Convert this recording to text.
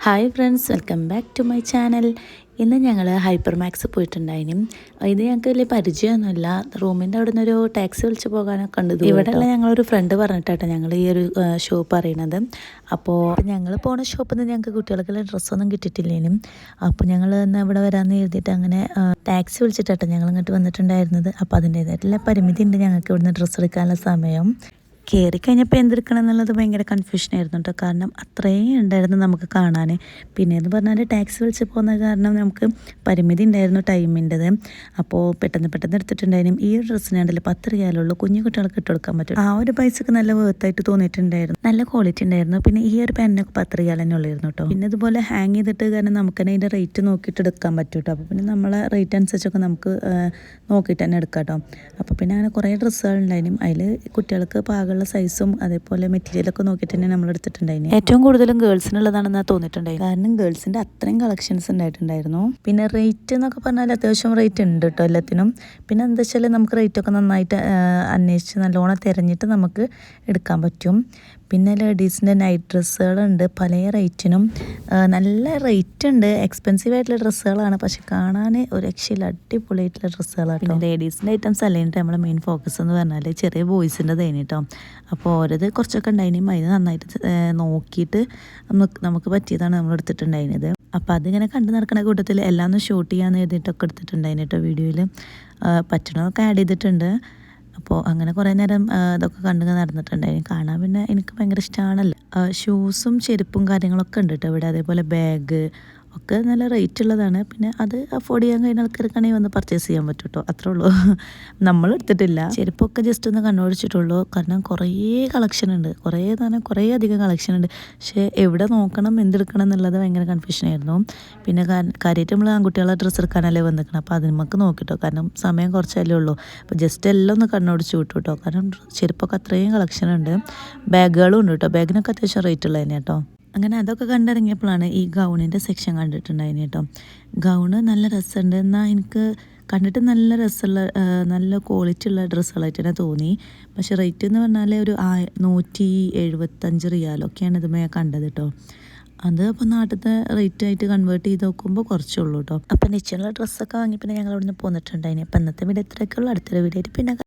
Hi friends, welcome back to my channel. ഇന്ന് ഞങ്ങൾ hyper max പോയിട്ടുണ്ടായിരുന്നു. ഇത് ഞങ്ങൾക്ക് വലിയ പരിചയമൊന്നുമില്ല. റൂമിൻ്റെ അവിടെ നിന്നൊരു ടാക്സി വിളിച്ച് പോകാനൊക്കെ ഉണ്ട്. ഇവിടെയുള്ള ഞങ്ങളൊരു ഫ്രണ്ട് പറഞ്ഞിട്ടാട്ടോ ഞങ്ങൾ ഈ ഒരു ഷോപ്പ് അറിയണത്. അപ്പോൾ ഞങ്ങൾ പോണ ഷോപ്പിൽ നിന്ന് ഞങ്ങൾക്ക് കുട്ടികൾക്കുള്ള ഡ്രസ്സൊന്നും കിട്ടിയിട്ടില്ലേനും. അപ്പോൾ ഞങ്ങൾ ഇന്ന് ഇവിടെ വരാമെന്ന് എഴുതിയിട്ട് അങ്ങനെ ടാക്സി വിളിച്ചിട്ടാട്ടോ ഞങ്ങൾ ഇങ്ങോട്ട് വന്നിട്ടുണ്ടായിരുന്നത്. അപ്പോൾ അതിൻ്റേതായിട്ടുള്ള പരിമിതി ഉണ്ട് ഞങ്ങൾക്ക് ഇവിടുന്ന് ഡ്രസ്സ് എടുക്കാനുള്ള സമയം. കയറി കഴിഞ്ഞപ്പോൾ എന്തെടുക്കണം എന്നുള്ളത് ഭയങ്കര കൺഫ്യൂഷനായിരുന്നു കേട്ടോ. കാരണം അത്രയും ഉണ്ടായിരുന്നു നമുക്ക് കാണാൻ. പിന്നെ എന്ന് പറഞ്ഞാൽ ടാക്സി വിളിച്ച് പോകുന്ന കാരണം നമുക്ക് പരിമിതി ഉണ്ടായിരുന്നു ടൈമിൻ്റെത്. അപ്പോൾ പെട്ടെന്ന് എടുത്തിട്ടുണ്ടായിരുന്നു. ഈ ഒരു ഡ്രസ്സിനാണ്ടല്ലോ 10 റിയാലുള്ളൂ. കുഞ്ഞു കുട്ടികൾക്ക് ഇട്ട് കൊടുക്കാൻ പറ്റും. ആ ഒരു പൈസക്ക് നല്ല വേർത്തായിട്ട് തോന്നിയിട്ടുണ്ടായിരുന്നു. നല്ല ക്വാളിറ്റി ഉണ്ടായിരുന്നു. പിന്നെ ഈ ഒരു പെന്നൊക്കെ 10 റിയാൽ തന്നെ ഉള്ളായിരുന്നു കേട്ടോ. പിന്നെ ഇതുപോലെ ഹാങ് ചെയ്തിട്ട് കാരണം നമുക്ക് തന്നെ അതിൻ്റെ റേറ്റ് നോക്കിയിട്ട് എടുക്കാൻ പറ്റും കേട്ടോ. അപ്പോൾ പിന്നെ നമ്മളെ റേറ്റ് അനുസരിച്ചൊക്കെ നമുക്ക് നോക്കിയിട്ട് തന്നെ എടുക്കാം കേട്ടോ. അപ്പോൾ പിന്നെ അങ്ങനെ കുറേ ഡ്രസ്സുകൾ ഉണ്ടായിരുന്നു. അതിൽ കുട്ടികൾക്ക് പാകമുള്ള സൈസും അതേപോലെ മെറ്റീരിയലൊക്കെ നോക്കിയിട്ട് തന്നെ നമ്മൾ എടുത്തിട്ടുണ്ടായിരുന്നു. ഏറ്റവും കൂടുതലും ഗേൾസിനുള്ളതാണെന്നാണ് തോന്നിയിട്ടുണ്ടായിരുന്നു. കാരണം ഗേൾസിൻ്റെ അത്രയും കളക്ഷൻസ് ഉണ്ടായിട്ടുണ്ടായിരുന്നു. പിന്നെ റേറ്റ് എന്നൊക്കെ പറഞ്ഞാൽ അത്യാവശ്യം റേറ്റ് ഉണ്ട് കേട്ടോ എല്ലാത്തിനും. പിന്നെ എന്താ വെച്ചാൽ നമുക്ക് റേറ്റൊക്കെ നന്നായിട്ട് അന്വേഷിച്ച് നല്ലോണം തിരഞ്ഞിട്ട് നമുക്ക് എടുക്കാൻ പറ്റും. പിന്നെ ലേഡീസിൻ്റെ നൈറ്റ് ഡ്രസ്സുകളുണ്ട് പല റേറ്റിനും. നല്ല റേറ്റ് ഉണ്ട്. എക്സ്പെൻസീവ് ആയിട്ടുള്ള ഡ്രസ്സുകളാണ്, പക്ഷെ കാണാൻ ഒരു രക്ഷയില്ല, അടിപൊളിയായിട്ടുള്ള ഡ്രസ്സുകളാണ്. പിന്നെ ലേഡീസിൻ്റെ ഐറ്റംസ് അല്ലെങ്കിൽ നമ്മളെ മെയിൻ ഫോക്കസ് എന്ന് പറഞ്ഞാൽ ചെറിയ ബോയ്സിൻ്റെ തേനി കേട്ടോ. അപ്പോൾ ഓരത് കുറച്ചൊക്കെ ഉണ്ടായിരുന്നു. അതിന് നന്നായിട്ട് നോക്കിയിട്ട് നമുക്ക് പറ്റിയതാണ് നമ്മൾ എടുത്തിട്ടുണ്ടായിരുന്നത്. അപ്പോൾ അതിങ്ങനെ കണ്ടു നടക്കുന്ന കൂട്ടത്തിൽ എല്ലാം ഒന്ന് ഷൂട്ട് ചെയ്യാമെന്ന് എഴുതിയിട്ടൊക്കെ എടുത്തിട്ടുണ്ടായിരുന്നു കേട്ടോ. വീഡിയോയിൽ പറ്റണതൊക്കെ ആഡ് ചെയ്തിട്ടുണ്ട്. അപ്പോൾ അങ്ങനെ കുറേ നേരം ഇതൊക്കെ കണ്ടു നടന്നിട്ടുണ്ടായിരുന്നു. കാണാൻ പിന്നെ എനിക്ക് ഭയങ്കര ഇഷ്ടമാണല്ലോ. ഷൂസും ചെരുപ്പും കാര്യങ്ങളൊക്കെ ഉണ്ട് കേട്ടോ ഇവിടെ. അതേപോലെ ബാഗ് ഒക്കെ നല്ല റേറ്റ് ഉള്ളതാണ്. പിന്നെ അത് അഫോർഡ് ചെയ്യാൻ കഴിയുന്ന ആൾക്കാർക്കാണെങ്കിൽ വന്ന് പർച്ചേസ് ചെയ്യാൻ പറ്റും കേട്ടോ. അത്രേ ഉള്ളൂ. നമ്മൾ എടുത്തിട്ടില്ല. ചെരുപ്പൊക്കെ ജസ്റ്റ് ഒന്ന് കണ്ണോടിച്ചിട്ടുള്ളൂ. കാരണം കുറേ കളക്ഷൻ ഉണ്ട്. കുറേ അധികം കളക്ഷൻ ഉണ്ട്. പക്ഷേ എവിടെ നോക്കണം എന്തെടുക്കണം എന്നുള്ളത് ഭയങ്കര കൺഫ്യൂഷനായിരുന്നു. പിന്നെ കാര്യമായിട്ട് നമ്മൾ ആൺകുട്ടികളെ ഡ്രസ്സ് എടുക്കാനല്ലേ വന്നിരിക്കണം. അപ്പോൾ അതിന് നമുക്ക് നോക്കിട്ടോ. കാരണം സമയം കുറച്ചല്ലേ ഉള്ളൂ. അപ്പോൾ ജസ്റ്റ് എല്ലാം ഒന്ന് കണ്ണോടിച്ച് വിട്ടു കേട്ടോ. കാരണം ചെരുപ്പൊക്കെ അത്രയും കളക്ഷൻ ഉണ്ട്. ബാഗുകളും ഉണ്ട് കേട്ടോ. ബാഗിനൊക്കെ അത്യാവശ്യം റേറ്റ് ഉള്ളത് തന്നെ കേട്ടോ. അങ്ങനെ അതൊക്കെ കണ്ടിറങ്ങിയപ്പോഴാണ് ഈ ഗൗണിൻ്റെ സെക്ഷൻ കണ്ടിട്ടുണ്ടായിരുന്നു കേട്ടോ. ഗൗണ് നല്ല രസമുണ്ട്. എന്നാൽ എനിക്ക് കണ്ടിട്ട് നല്ല രസമുള്ള നല്ല ക്വാളിറ്റി ഉള്ള ഡ്രസ്സുകളായിട്ട് തന്നെ തോന്നി. പക്ഷെ റേറ്റ് എന്ന് പറഞ്ഞാൽ ഒരു 175 റിയാലൊക്കെയാണ് ഇതുമേ കണ്ടത് കേട്ടോ. അത് അപ്പോൾ നാട്ടിലത്തെ റേറ്റ് ആയിട്ട് കൺവേർട്ട് ചെയ്ത് നോക്കുമ്പോൾ കുറച്ചുള്ളൂ കേട്ടോ. അപ്പം നിശ്ചയമുള്ള ഡ്രസ്സൊക്കെ വാങ്ങി പിന്നെ ഞങ്ങൾ അവിടെ നിന്ന് പോന്നിട്ടുണ്ടായിന്. അപ്പം ഇന്നത്തെ വീഡിയോ ഇത്രയൊക്കെ ഉള്ളൂ. അടുത്തൊരു വീഡിയോ ആയിട്ട് പിന്നെ